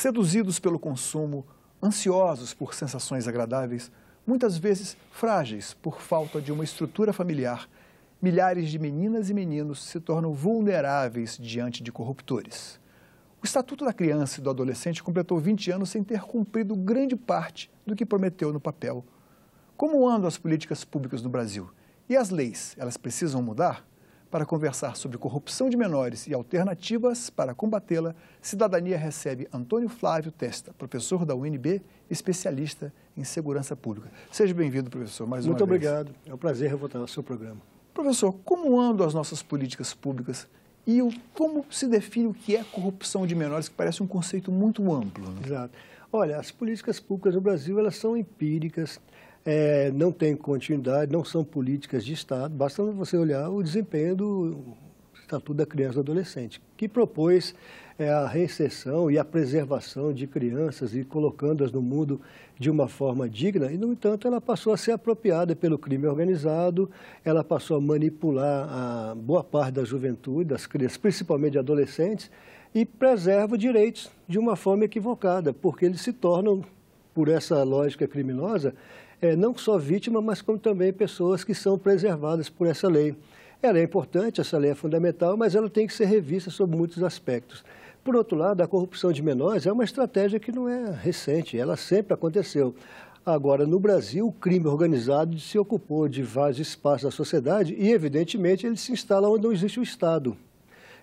Seduzidos pelo consumo, ansiosos por sensações agradáveis, muitas vezes frágeis por falta de uma estrutura familiar, milhares de meninas e meninos se tornam vulneráveis diante de corruptores. O Estatuto da Criança e do Adolescente completou 20 anos sem ter cumprido grande parte do que prometeu no papel. Como andam as políticas públicas no Brasil? E as leis, elas precisam mudar? Para conversar sobre corrupção de menores e alternativas para combatê-la, Cidadania recebe Antônio Flávio Testa, professor da UNB, especialista em segurança pública. Seja bem-vindo, professor, mais uma vez. Muito obrigado. É um prazer voltar ao seu programa. Professor, como andam as nossas políticas públicas e como se define o que é corrupção de menores, que parece um conceito muito amplo, né? Exato. Olha, as políticas públicas no Brasil, elas são empíricas, não têm continuidade, não são políticas de Estado. Basta você olhar o desempenho do Estatuto da Criança e do Adolescente, que propôs a reinserção e a preservação de crianças e colocando-as no mundo de uma forma digna, e, no entanto, ela passou a ser apropriada pelo crime organizado, ela passou a manipular a boa parte da juventude, das crianças, principalmente de adolescentes, e preserva direitos de uma forma equivocada, porque eles se tornam, por essa lógica criminosa, não só vítimas, mas como também pessoas que são preservadas por essa lei. Ela é importante, essa lei é fundamental, mas ela tem que ser revista sob muitos aspectos. Por outro lado, a corrupção de menores é uma estratégia que não é recente, ela sempre aconteceu. Agora, no Brasil, o crime organizado se ocupou de vários espaços da sociedade e, evidentemente, ele se instala onde não existe o Estado.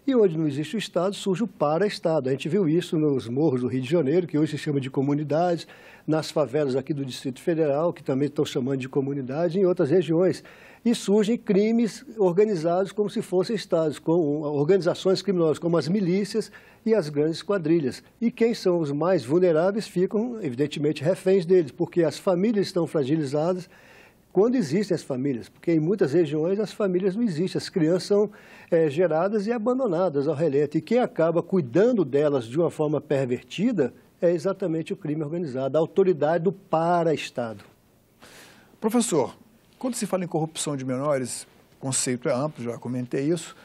E onde não existe o Estado, surge o para-Estado. A gente viu isso nos morros do Rio de Janeiro, que hoje se chama de comunidades, nas favelas aqui do Distrito Federal, que também estão chamando de comunidade, em outras regiões. E surgem crimes organizados como se fossem Estados, com organizações criminosas, como as milícias e as grandes quadrilhas. E quem são os mais vulneráveis ficam, evidentemente, reféns deles, porque as famílias estão fragilizadas quando existem as famílias, porque em muitas regiões as famílias não existem, as crianças são geradas e abandonadas ao relento, e quem acaba cuidando delas de uma forma pervertida é exatamente o crime organizado, a autoridade do para-Estado. Professor, quando se fala em corrupção de menores, o conceito é amplo, já comentei isso,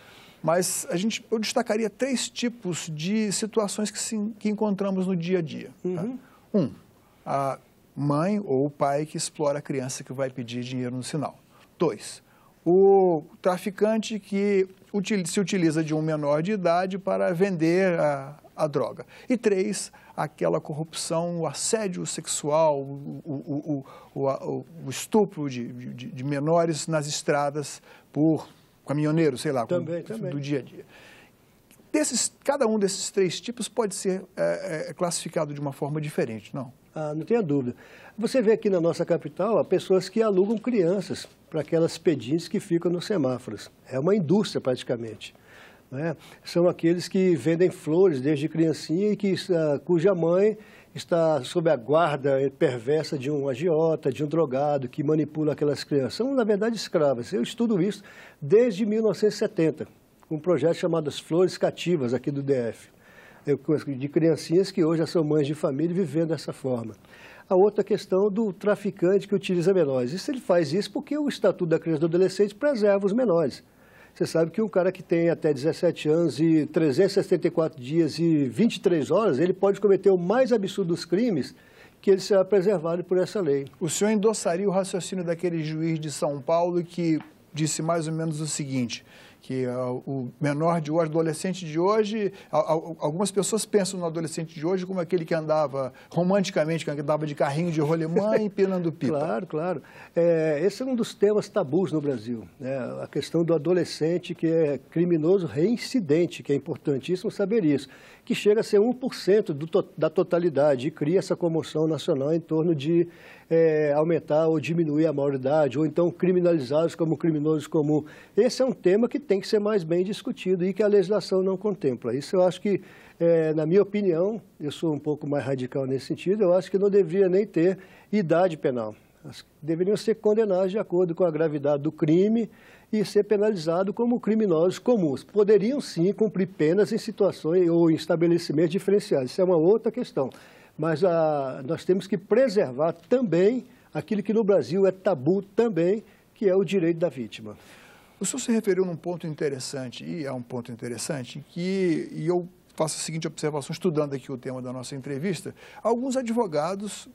mas eu destacaria 3 tipos de situações que encontramos no dia a dia. Tá? A mãe ou o pai que explora a criança que vai pedir dinheiro no sinal. 2, o traficante que se utiliza de um menor de idade para vender a droga. E 3, aquela corrupção, o assédio sexual, o estupro de menores nas estradas por caminhoneiros, sei lá, também. Do dia a dia. Cada um desses 3 tipos pode ser classificado de uma forma diferente, não? Não tenha dúvida. Você vê aqui na nossa capital, há pessoas que alugam crianças para aquelas pedintes que ficam nos semáforos. É uma indústria praticamente. Né? São aqueles que vendem flores desde criancinha e cuja mãe está sob a guarda perversa de um agiota, de um drogado que manipula aquelas crianças. São, na verdade, escravas. Eu estudo isso desde 1970, com um projeto chamado As Flores Cativas aqui do DF. De criancinhas que hoje já são mães de família vivendo dessa forma. A outra questão do traficante que utiliza menores. Ele faz isso porque o Estatuto da Criança e do Adolescente preserva os menores. Você sabe que um cara que tem até 17 anos e 364 dias e 23 horas, ele pode cometer o mais absurdo dos crimes, que ele será preservado por essa lei. O senhor endossaria o raciocínio daquele juiz de São Paulo que disse mais ou menos o seguinte, que o menor de hoje, o adolescente de hoje, algumas pessoas pensam no adolescente de hoje como aquele que andava romanticamente, que andava de carrinho de rolemã empinando pipa. Claro. Esse é um dos temas tabus no Brasil, né? A questão do adolescente que é criminoso reincidente, que é importantíssimo saber isso, que chega a ser 1% da totalidade e cria essa comoção nacional em torno de aumentar ou diminuir a maioridade, ou então criminalizados como criminosos comum. Esse é um tema que tem que ser mais bem discutido e que a legislação não contempla. Isso eu acho que, na minha opinião, eu sou um pouco mais radical nesse sentido, eu acho que não deveria nem ter idade penal. Deveriam ser condenados de acordo com a gravidade do crime e ser penalizados como criminosos comuns. Poderiam, sim, cumprir penas em situações ou em estabelecimentos diferenciados. Isso é uma outra questão. Mas nós temos que preservar também aquilo que no Brasil é tabu também, que é o direito da vítima. O senhor se referiu num ponto interessante, e é um ponto interessante, e eu faço a seguinte observação, estudando aqui o tema da nossa entrevista. Alguns advogados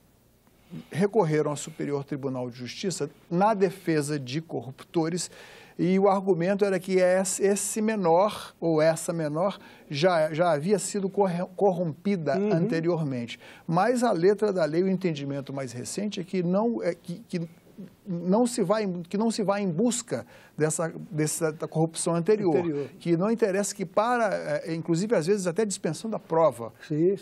recorreram ao Superior Tribunal de Justiça na defesa de corruptores e o argumento era que esse menor ou essa menor já havia sido corrompida anteriormente. Mas a letra da lei, o entendimento mais recente é que não se vai em busca dessa corrupção anterior. Que não interessa que inclusive às vezes até dispensando a prova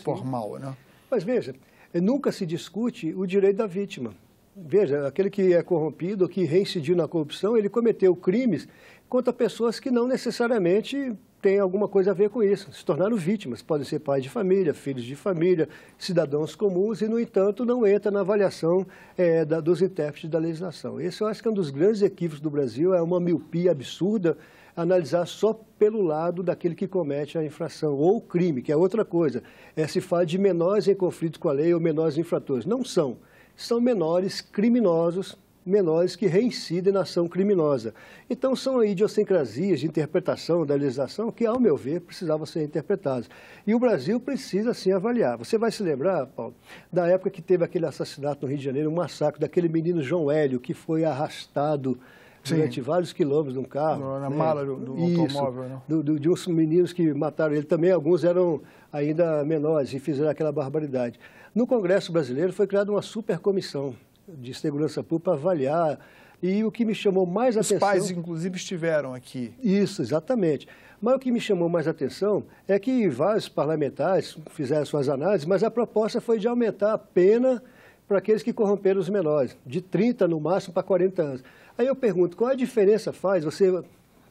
formal. Né? Mas veja, nunca se discute o direito da vítima. Veja, aquele que é corrompido, que reincidiu na corrupção, ele cometeu crimes contra pessoas que não necessariamente têm alguma coisa a ver com isso. Se tornaram vítimas, podem ser pais de família, filhos de família, cidadãos comuns e, no entanto, não entra na avaliação dos intérpretes da legislação. Esse eu acho que é um dos grandes equívocos do Brasil, é uma miopia absurda analisar só pelo lado daquele que comete a infração ou o crime, que é outra coisa. Se fala de menores em conflito com a lei ou menores infratores. Não são. São menores criminosos, menores que reincidem na ação criminosa. Então, são idiosincrasias de interpretação da legislação que, ao meu ver, precisavam ser interpretadas. E o Brasil precisa, sim, avaliar. Você vai se lembrar, Paulo, da época que teve aquele assassinato no Rio de Janeiro, um massacre daquele menino João Hélio, que foi arrastado durante vários quilômetros de um carro. Na mala do automóvel. Né? De uns meninos que mataram ele também, alguns eram ainda menores e fizeram aquela barbaridade. No Congresso Brasileiro foi criada uma supercomissão de segurança pública para avaliar, e o que me chamou mais atenção... Os pais, inclusive, estiveram aqui. Isso, exatamente. Mas o que me chamou mais atenção é que vários parlamentares fizeram suas análises, mas a proposta foi de aumentar a pena para aqueles que corromperam os menores, de 30 no máximo para 40 anos. Aí eu pergunto, qual a diferença faz você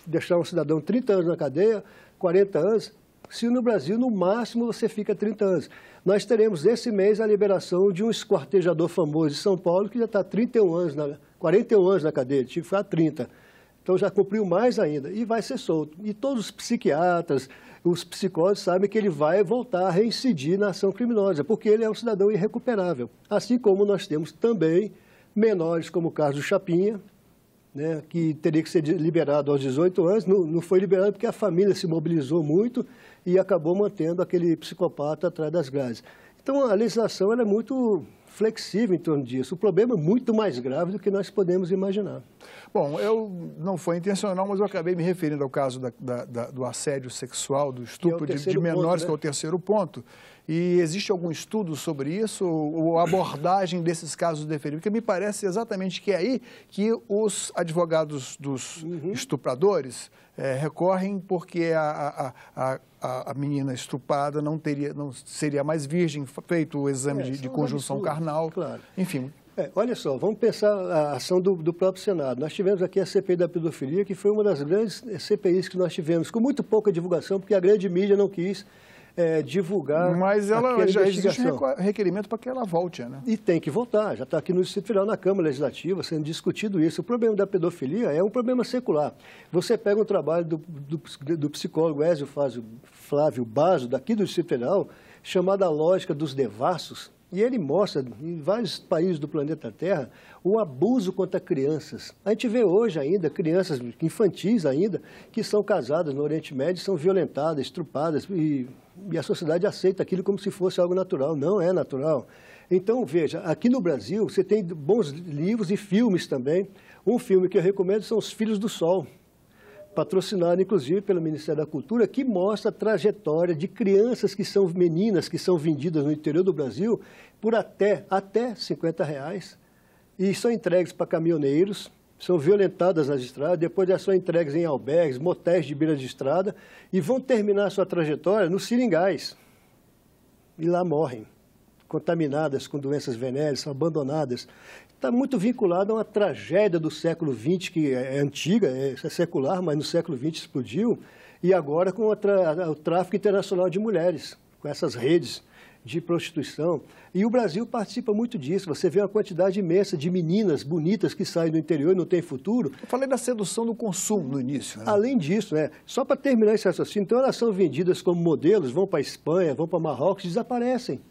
deixar um cidadão 30 anos na cadeia, 40 anos, se no Brasil, no máximo, você fica 30 anos? Nós teremos esse mês a liberação de um esquartejador famoso de São Paulo que já está 41 anos na cadeia, tinha que ficar 30. Então já cumpriu mais ainda e vai ser solto. E todos os psiquiatras, os psicólogos sabem que ele vai voltar a reincidir na ação criminosa, porque ele é um cidadão irrecuperável. Assim como nós temos também menores como o caso do Chapinha, né, que teria que ser liberado aos 18 anos, não foi liberado porque a família se mobilizou muito e acabou mantendo aquele psicopata atrás das grades. Então, a legislação ela é muito flexível em torno disso. O problema é muito mais grave do que nós podemos imaginar. Bom, não foi intencional, mas eu acabei me referindo ao caso do assédio sexual, do estupro de menores, que é o terceiro ponto. E existe algum estudo sobre isso, ou abordagem desses casos deferidos? Porque me parece exatamente que é aí que os advogados dos estupradores recorrem porque a menina estuprada não seria mais virgem, feito o exame de conjunção carnal. Claro. Enfim. Olha só, vamos pensar a ação do próprio Senado. Nós tivemos aqui a CPI da pedofilia, que foi uma das grandes CPIs que nós tivemos, com muito pouca divulgação, porque a grande mídia não quis divulgar. Mas ela já existe requerimento para que ela volte, né? E tem que voltar, já está aqui no Distrito Federal, na Câmara Legislativa, sendo discutido isso. O problema da pedofilia é um problema secular. Você pega um trabalho do psicólogo Ézio Flávio Basso, daqui do Distrito Federal, chamado A Lógica dos Devassos, e ele mostra, em vários países do planeta Terra, o abuso contra crianças. A gente vê hoje ainda crianças infantis ainda, que são casadas no Oriente Médio, são violentadas, estrupadas, e a sociedade aceita aquilo como se fosse algo natural. Não é natural. Então, veja, aqui no Brasil, você tem bons livros e filmes também. Um filme que eu recomendo são Os Filhos do Sol, patrocinado, inclusive, pelo Ministério da Cultura, que mostra a trajetória de crianças que são meninas, que são vendidas no interior do Brasil por até R$50 e são entregues para caminhoneiros, são violentadas nas estradas, depois elas são entregues em albergues, motéis de beira de estrada e vão terminar a sua trajetória nos seringais. E lá morrem, contaminadas com doenças venéreas, são abandonadas. Está muito vinculado a uma tragédia do século XX, que é antiga, é secular, mas no século XX explodiu, e agora com o tráfico internacional de mulheres, com essas redes de prostituição. E o Brasil participa muito disso. Você vê uma quantidade imensa de meninas bonitas que saem do interior e não têm futuro. Eu falei da sedução do consumo no início, né? Além disso, só para terminar esse raciocínio, então elas são vendidas como modelos, vão para a Espanha, vão para Marrocos, desaparecem,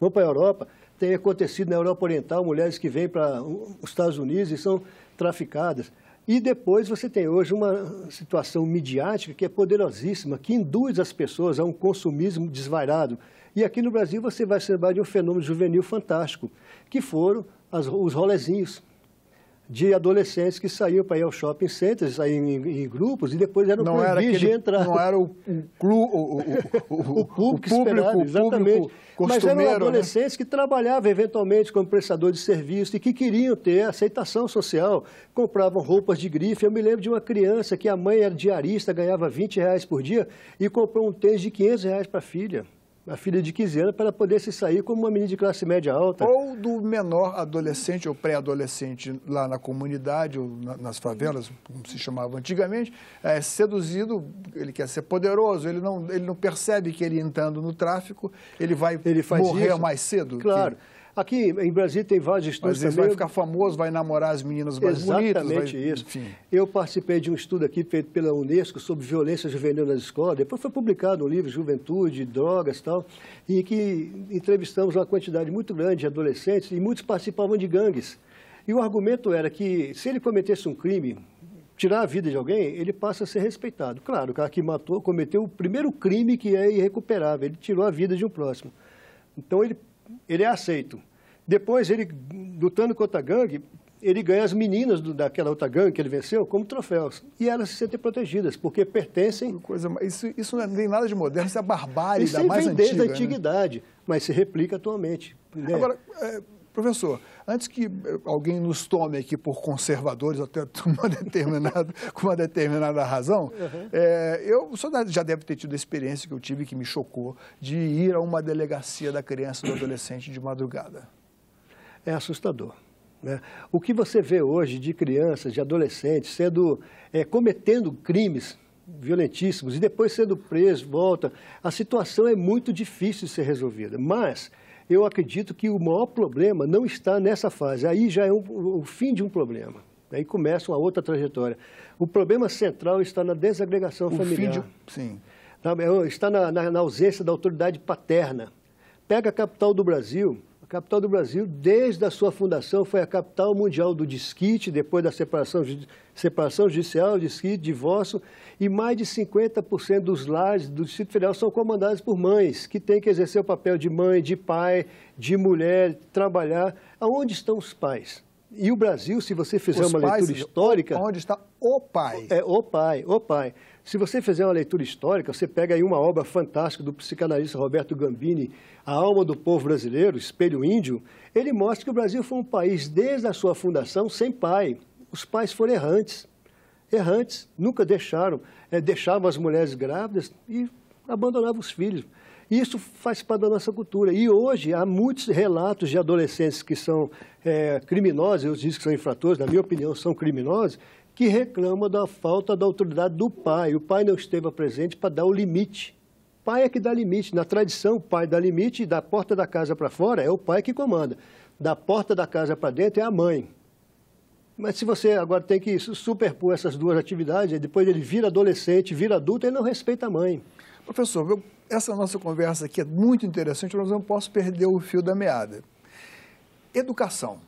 vão para a Europa. Tem acontecido na Europa Oriental, mulheres que vêm para os Estados Unidos e são traficadas. E depois você tem hoje uma situação midiática que é poderosíssima, que induz as pessoas a um consumismo desvairado. E aqui no Brasil você vai se lembrar de um fenômeno juvenil fantástico, que foram os rolezinhos de adolescentes que saíam para ir ao shopping center, saíam em grupos e depois eram proibidos de entrar. Não era o público esperado, exatamente. Mas eram adolescentes, né, que trabalhavam eventualmente como prestador de serviço e que queriam ter aceitação social, compravam roupas de grife. Eu me lembro de uma criança que a mãe era diarista, ganhava R$20 por dia e comprou um tênis de R$500 para a filha de 15 anos, para ela poder se sair como uma menina de classe média alta. Ou do menor adolescente ou pré-adolescente lá na comunidade, ou nas favelas, como se chamava antigamente, seduzido, ele quer ser poderoso, ele não percebe que ele entrando no tráfico, ele vai morrer isso mais cedo. Claro. Aqui em Brasília tem vários estudos também. Vai ficar famoso, vai namorar as meninas mais bonitas. Exatamente isso. Enfim. Eu participei de um estudo aqui feito pela Unesco sobre violência juvenil nas escolas. Depois foi publicado um livro, Juventude, Drogas e tal, em que entrevistamos uma quantidade muito grande de adolescentes e muitos participavam de gangues. E o argumento era que se ele cometesse um crime, tirar a vida de alguém, ele passa a ser respeitado. Claro, o cara que matou cometeu o primeiro crime que é irrecuperável, ele tirou a vida de um próximo. Então ele é aceito. Depois, ele, lutando contra a gangue, ele ganha as meninas daquela outra gangue que ele venceu como troféus. E elas se sentem protegidas, porque pertencem... Isso não tem nada de moderno, isso é barbárie da mais antiga. Desde a antiguidade, né? Mas se replica atualmente. Né? Agora, professor, antes que alguém nos tome aqui por conservadores, até com uma determinada razão, o senhor já deve ter tido a experiência que eu tive, que me chocou, de ir a uma delegacia da criança e do adolescente de madrugada. É assustador, né? O que você vê hoje de crianças, de adolescentes, cometendo crimes violentíssimos e depois sendo presos, volta, a situação é muito difícil de ser resolvida. Mas eu acredito que o maior problema não está nessa fase. Aí já é o fim de um problema. Aí começa uma outra trajetória. O problema central está na desagregação familiar. Sim. Está na ausência da autoridade paterna. Pega a capital do Brasil. A capital do Brasil, desde a sua fundação, foi a capital mundial do desquite, depois da separação judicial, desquite, divórcio, e mais de 50% dos lares do Distrito Federal são comandados por mães, que têm que exercer o papel de mãe, de pai, de mulher, trabalhar. Aonde estão os pais? E o Brasil, se você fizer uma leitura histórica... Onde está o pai? O pai. Se você fizer uma leitura histórica, você pega aí uma obra fantástica do psicanalista Roberto Gambini, A Alma do Povo Brasileiro, Espelho Índio. Ele mostra que o Brasil foi um país, desde a sua fundação, sem pai. Os pais foram errantes, nunca deixavam as mulheres grávidas e abandonavam os filhos. Isso faz parte da nossa cultura. E hoje há muitos relatos de adolescentes que são criminosos, eu disse que são infratores, na minha opinião são criminosos, que reclamam da falta da autoridade do pai. O pai não esteve presente para dar o limite. O pai é que dá limite. Na tradição, o pai dá limite e da porta da casa para fora é o pai que comanda. Da porta da casa para dentro é a mãe. Mas se você agora tem que superpor essas duas atividades, depois ele vira adolescente, vira adulto, ele não respeita a mãe. Professor, essa nossa conversa aqui é muito interessante, mas eu não posso perder o fio da meada. Educação.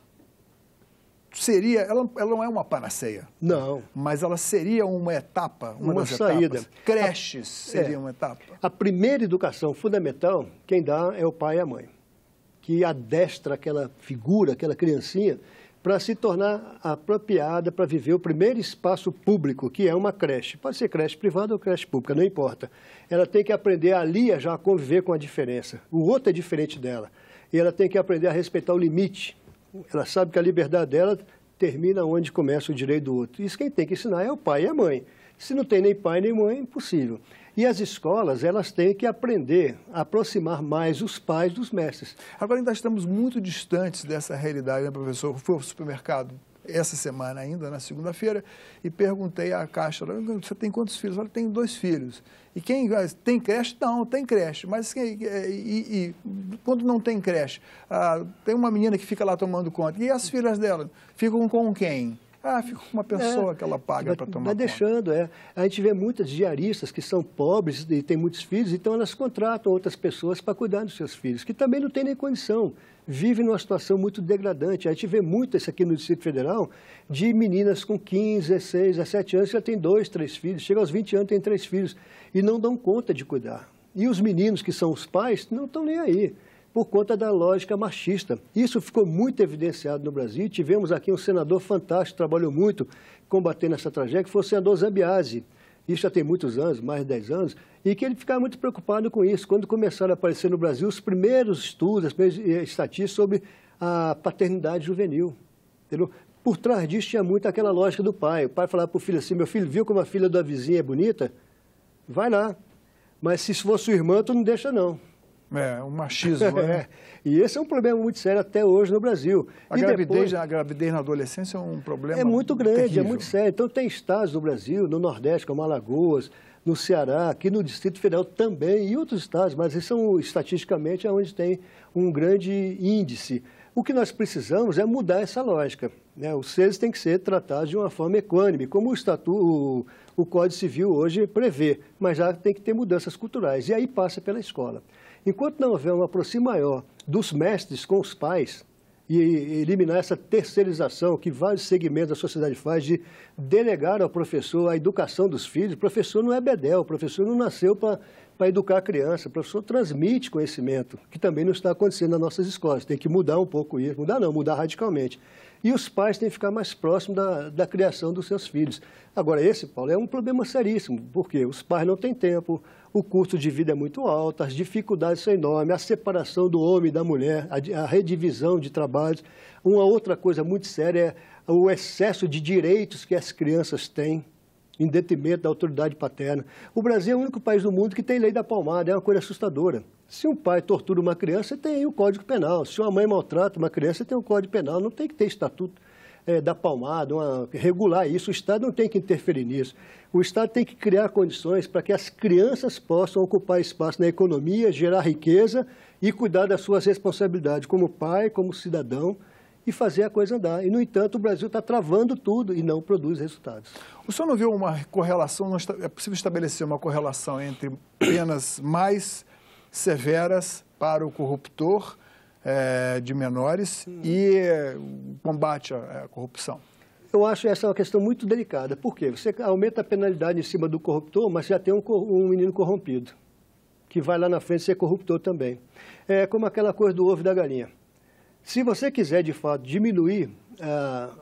Ela não é uma panaceia. Não. Mas ela seria uma etapa, uma saída. Etapas. Creches seria uma etapa. A primeira educação fundamental, quem dá é o pai e a mãe, que adestra aquela figura, aquela criancinha, para se tornar apropriada para viver o primeiro espaço público, que é uma creche. Pode ser creche privada ou creche pública, não importa. Ela tem que aprender ali a já conviver com a diferença. O outro é diferente dela. E ela tem que aprender a respeitar o limite. Ela sabe que a liberdade dela termina onde começa o direito do outro. Isso quem tem que ensinar é o pai e a mãe. Se não tem nem pai nem mãe, é impossível. E as escolas, elas têm que aprender a aproximar mais os pais dos mestres. Agora ainda estamos muito distantes dessa realidade, né, professor? Eu fui ao supermercado essa semana ainda, na segunda-feira, e perguntei à caixa, você tem quantos filhos? Ela tem 2 filhos. E quem tem creche? Não, tem creche. Mas quando não tem creche? Tem uma menina que fica lá tomando conta. E as filhas dela? Ficam com quem? Fica com uma pessoa que ela paga para tomar conta. Vai deixando, A gente vê muitas diaristas que são pobres e têm muitos filhos, então elas contratam outras pessoas para cuidar dos seus filhos, que também não têm nem condição vive numa situação muito degradante. A gente vê muito isso aqui no Distrito Federal, de meninas com 15, 16, 17 anos que já têm 2, 3 filhos, chegam aos 20 anos, têm 3 filhos, e não dão conta de cuidar. E os meninos, que são os pais, não estão nem aí, por conta da lógica machista. Isso ficou muito evidenciado no Brasil. Tivemos aqui um senador fantástico, trabalhou muito combatendo essa tragédia, que foi o senador Zambiase. Isso já tem muitos anos, mais de 10 anos, e que ele ficava muito preocupado com isso. Quando começaram a aparecer no Brasil os primeiros estudos, as primeiras estatísticas sobre a paternidade juvenil. Entendeu? Por trás disso tinha muito aquela lógica do pai. O pai falava para o filho assim: meu filho, viu como a filha da vizinha é bonita? Vai lá. Mas se for sua irmã, tu não deixa não. É, um machismo, né? E esse é um problema muito sério até hoje no Brasil. A gravidez na adolescência é um problema muito grande, terrível. é muito sério. Então tem estados no Brasil, no Nordeste, como Alagoas, no Ceará, aqui no Distrito Federal também, e outros estados, mas esses são estatisticamente onde tem um grande índice. O que nós precisamos é mudar essa lógica, né? Os seres têm que ser tratados de uma forma equânime, como o Código Civil hoje prevê, mas já tem que ter mudanças culturais, e aí passa pela escola. Enquanto não houver uma aproximação maior dos mestres com os pais e eliminar essa terceirização que vários segmentos da sociedade faz de delegar ao professor a educação dos filhos, o professor não é bedel, o professor não nasceu para educar a criança, o professor transmite conhecimento, que também não está acontecendo nas nossas escolas. Tem que mudar um pouco isso, mudar radicalmente. E os pais têm que ficar mais próximos da criação dos seus filhos. Agora, esse, Paulo, é um problema seríssimo, porque os pais não têm tempo, o custo de vida é muito alto, as dificuldades são enormes, a separação do homem e da mulher, a redivisão de trabalhos. Uma outra coisa muito séria é o excesso de direitos que as crianças têm, em detrimento da autoridade paterna. O Brasil é o único país do mundo que tem lei da palmada, é uma coisa assustadora. Se um pai tortura uma criança, tem o Código Penal. Se uma mãe maltrata uma criança, tem o Código Penal. Não tem que ter estatuto da palmada, regular isso. O Estado não tem que interferir nisso. O Estado tem que criar condições para que as crianças possam ocupar espaço na economia, gerar riqueza e cuidar das suas responsabilidades como pai, como cidadão, e fazer a coisa andar. E, no entanto, o Brasil está travando tudo e não produz resultados. O senhor não viu uma correlação, é possível estabelecer uma correlação entre penas mais severas para o corruptor de menores e o combate à corrupção? Eu acho essa uma questão muito delicada. Por quê? Você aumenta a penalidade em cima do corruptor, mas já tem um menino corrompido, que vai lá na frente ser corruptor também. É como aquela coisa do ovo e da galinha. Se você quiser, de fato, diminuir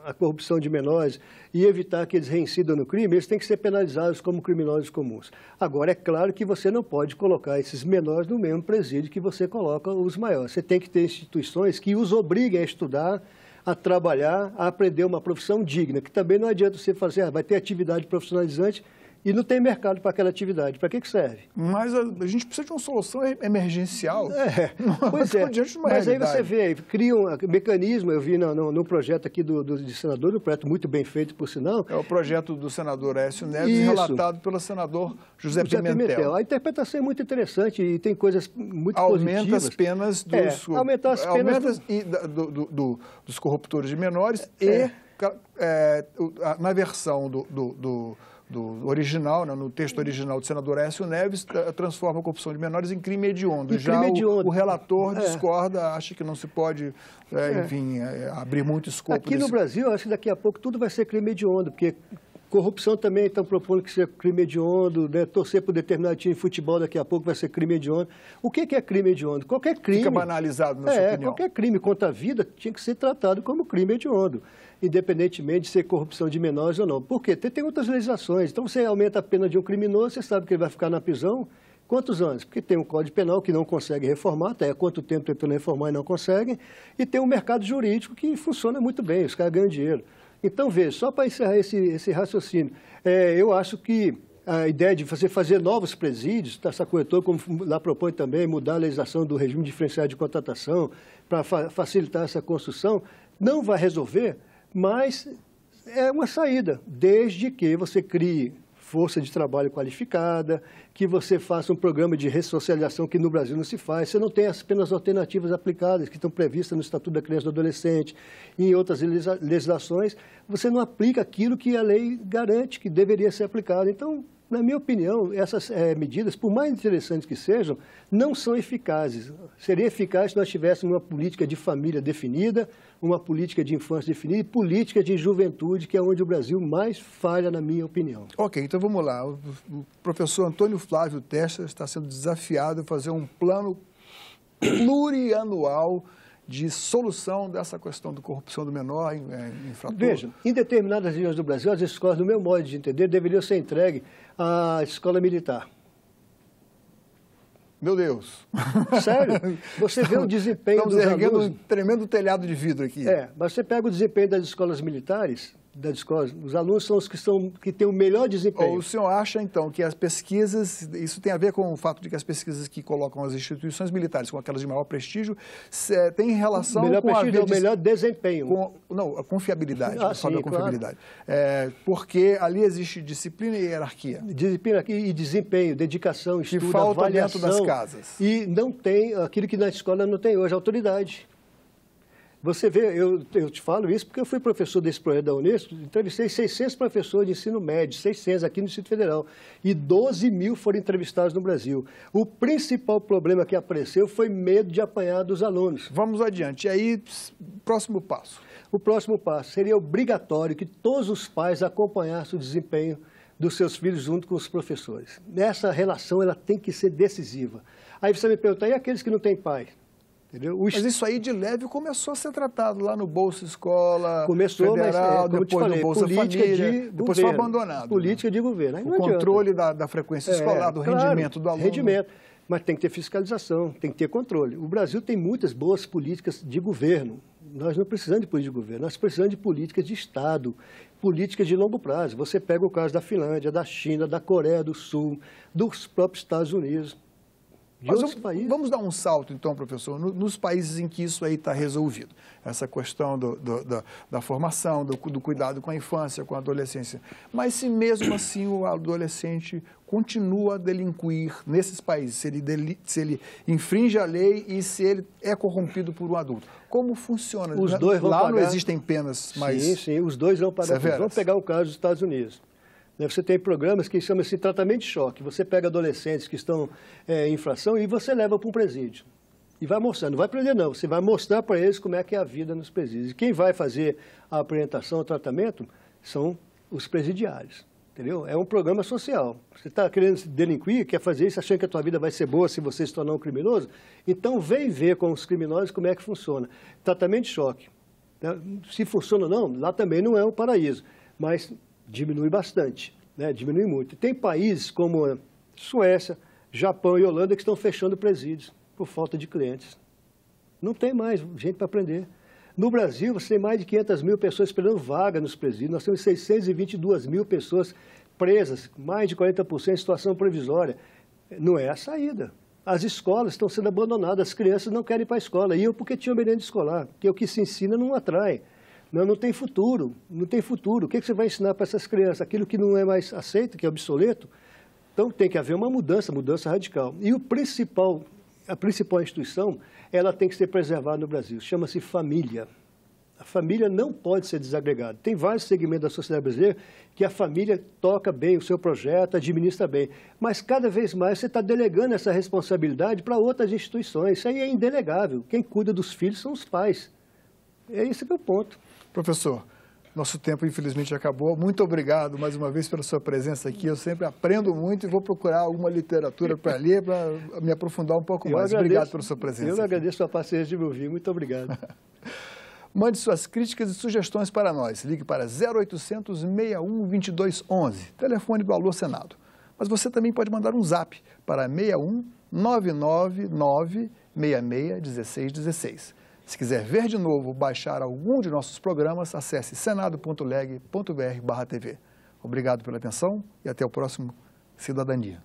a corrupção de menores e evitar que eles reincidam no crime, eles têm que ser penalizados como criminosos comuns. Agora, é claro que você não pode colocar esses menores no mesmo presídio que você coloca os maiores. Você tem que ter instituições que os obriguem a estudar, a trabalhar, a aprender uma profissão digna, que também não adianta você fazer, vai ter atividade profissionalizante e não tem mercado para aquela atividade. Para que serve? Mas a gente precisa de uma solução emergencial. Pois é. Mas aí você vê, cria um mecanismo, eu vi no projeto aqui do senador, um projeto muito bem feito, por sinal. É o projeto do senador Aécio Neves, relatado pelo senador José Pimentel. A interpretação é muito interessante e tem coisas muito positivas. Aumenta as penas dos corruptores de menores e na versão do original, né, no texto original do senador Aécio Neves, transforma a corrupção de menores em crime hediondo. O relator discorda, acha que não se pode, abrir muito escopo. Aqui no Brasil, acho que daqui a pouco tudo vai ser crime hediondo, porque corrupção também estão propondo que seja crime hediondo, né? Torcer por determinado time de futebol daqui a pouco vai ser crime hediondo. O que é crime hediondo? Qualquer crime... Fica banalizado, na sua opinião. Qualquer crime contra a vida tinha que ser tratado como crime hediondo, independentemente de ser corrupção de menores ou não. Por quê? Tem outras legislações. Então, você aumenta a pena de um criminoso, você sabe que ele vai ficar na prisão. Quantos anos? Porque tem um Código Penal que não consegue reformar, até há quanto tempo tentando reformar e não conseguem, e tem um mercado jurídico que funciona muito bem, os caras ganham dinheiro. Então, veja, só para encerrar esse raciocínio, eu acho que a ideia de você fazer novos presídios, essa corretora, como lá propõe também, mudar a legislação do regime diferenciado de contratação para facilitar essa construção, não vai resolver, mas é uma saída, desde que você crie força de trabalho qualificada, que você faça um programa de ressocialização que no Brasil não se faz. Você não tem as penas alternativas aplicadas que estão previstas no Estatuto da Criança e do Adolescente e em outras legislações. Você não aplica aquilo que a lei garante que deveria ser aplicado. Então, Na minha opinião, essas medidas, por mais interessantes que sejam, não são eficazes. Seria eficaz se nós tivéssemos uma política de família definida, uma política de infância definida e política de juventude, que é onde o Brasil mais falha, na minha opinião. Ok, então vamos lá. O professor Antônio Flávio Testa está sendo desafiado a fazer um plano plurianual de solução dessa questão da corrupção do menor infrator. Veja, em determinadas regiões do Brasil, as escolas, no meu modo de entender, deveriam ser entregues à escola militar. Meu Deus! Sério? Você vê o desempenho dos alunos... Estamos erguendo um tremendo telhado de vidro aqui. Mas você pega o desempenho das escolas militares, os alunos são os que têm o melhor desempenho. O senhor acha, então, que as pesquisas, isso tem a ver com o fato de que as pesquisas que colocam as instituições militares com aquelas de maior prestígio, têm relação com o melhor desempenho. Não, a confiabilidade, sim, a confiabilidade. Claro. Porque ali existe disciplina e hierarquia. Disciplina e desempenho, dedicação, estudo, que falta avaliação. Dentro das casas. E não tem aquilo que na escola não tem hoje, autoridade. Você vê, eu te falo isso porque eu fui professor desse projeto da Unesco, entrevistei 600 professores de ensino médio, 600 aqui no Distrito Federal, e 12 mil foram entrevistados no Brasil. O principal problema que apareceu foi medo de apanhar dos alunos. Vamos adiante. E aí, próximo passo? O próximo passo seria obrigatório que todos os pais acompanhassem o desempenho dos seus filhos junto com os professores. Essa relação ela tem que ser decisiva. Aí você me pergunta, e aqueles que não têm pai? Entendeu? Mas isso aí de leve começou a ser tratado lá no Bolsa Escola Começou, Federal, mas, depois no Bolsa Família, depois foi abandonado. Política de governo. O controle da frequência escolar, do rendimento do aluno. Rendimento, mas tem que ter fiscalização, tem que ter controle. O Brasil tem muitas boas políticas de governo. Nós não precisamos de política de governo, nós precisamos de políticas de Estado, políticas de longo prazo. Você pega o caso da Finlândia, da China, da Coreia do Sul, dos próprios Estados Unidos. Vamos dar um salto, então, professor, nos países em que isso aí está resolvido. Essa questão da formação, do cuidado com a infância, com a adolescência. Mas se mesmo assim o adolescente continua a delinquir nesses países, se ele infringe a lei e se ele é corrompido por um adulto, como funciona? Os dois vão Lá pagar... não existem penas mais Sim, os dois vão pagar. severas. Vamos pegar o caso dos Estados Unidos. Você tem programas que chamam-se tratamento de choque. Você pega adolescentes que estão em infração e você leva para um presídio. E vai mostrando, não vai prender não, você vai mostrar para eles como é que é a vida nos presídios. E quem vai fazer a apresentação, o tratamento, são os presidiários. Entendeu? É um programa social. Você está querendo delinquir, quer fazer isso, achando que a tua vida vai ser boa se você se tornar um criminoso? Então vem ver com os criminosos como é que funciona. Tratamento de choque. Se funciona ou não, lá também não é um paraíso. Mas diminui bastante, né? Diminui muito. Tem países como Suécia, Japão e Holanda que estão fechando presídios por falta de clientes. Não tem mais gente para prender. No Brasil, você tem mais de 500 mil pessoas esperando vaga nos presídios. Nós temos 622 mil pessoas presas, mais de 40% em situação provisória. Não é a saída. As escolas estão sendo abandonadas, as crianças não querem ir para a escola. E eu porque tinha merenda escolar, porque o que se ensina não atrai. Não tem futuro, não tem futuro. O que você vai ensinar para essas crianças? Aquilo que não é mais aceito, que é obsoleto? Então tem que haver uma mudança radical. E a principal instituição, ela tem que ser preservada no Brasil, chama-se família. A família não pode ser desagregada. Tem vários segmentos da sociedade brasileira que a família toca bem o seu projeto, administra bem. Mas cada vez mais você está delegando essa responsabilidade para outras instituições. Isso aí é indelegável. Quem cuida dos filhos são os pais. Esse que é o ponto. Professor, nosso tempo infelizmente acabou. Muito obrigado mais uma vez pela sua presença aqui. Eu sempre aprendo muito e vou procurar alguma literatura para ler, para me aprofundar um pouco mais. Obrigado pela sua presença. Eu agradeço a paciência de me ouvir. Muito obrigado. Mande suas críticas e sugestões para nós. Ligue para 0800 61 2211, telefone do Alô Senado. Mas você também pode mandar um zap para 61 999 66 1616. Se quiser ver de novo ou baixar algum de nossos programas, acesse senado.leg.br/tv. Obrigado pela atenção e até o próximo Cidadania.